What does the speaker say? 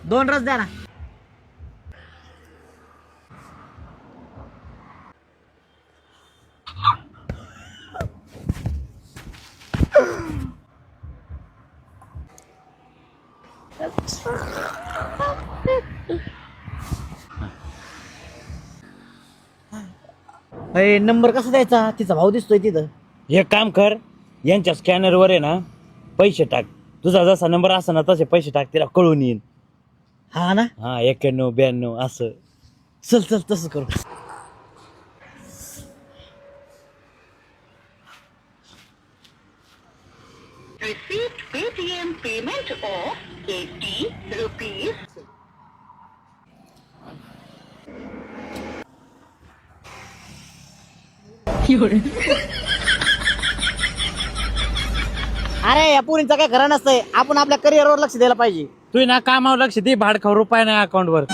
2 रस द्या ना. नंबर कसा द्यायचा? तिचा भाऊ दिसतोय तिथं. एक काम कर, यांच्या स्कॅनरवर आहे ना पैसे टाक. तुझा जसा नंबर असा ना तसे पैसे टाक, तिला कळून येईल. हा ना. हा 91 92 असं. चल चल तसं करू. Received Paytm payment of 80 rupees. अरे या पुरींचं काय खरं नसतंय. आपण आपल्या करिअरवर लक्ष द्यायला पाहिजे. तू ना कामावर लक्ष दे, भाडखाऊ रुपये नाही अकाउंटवर.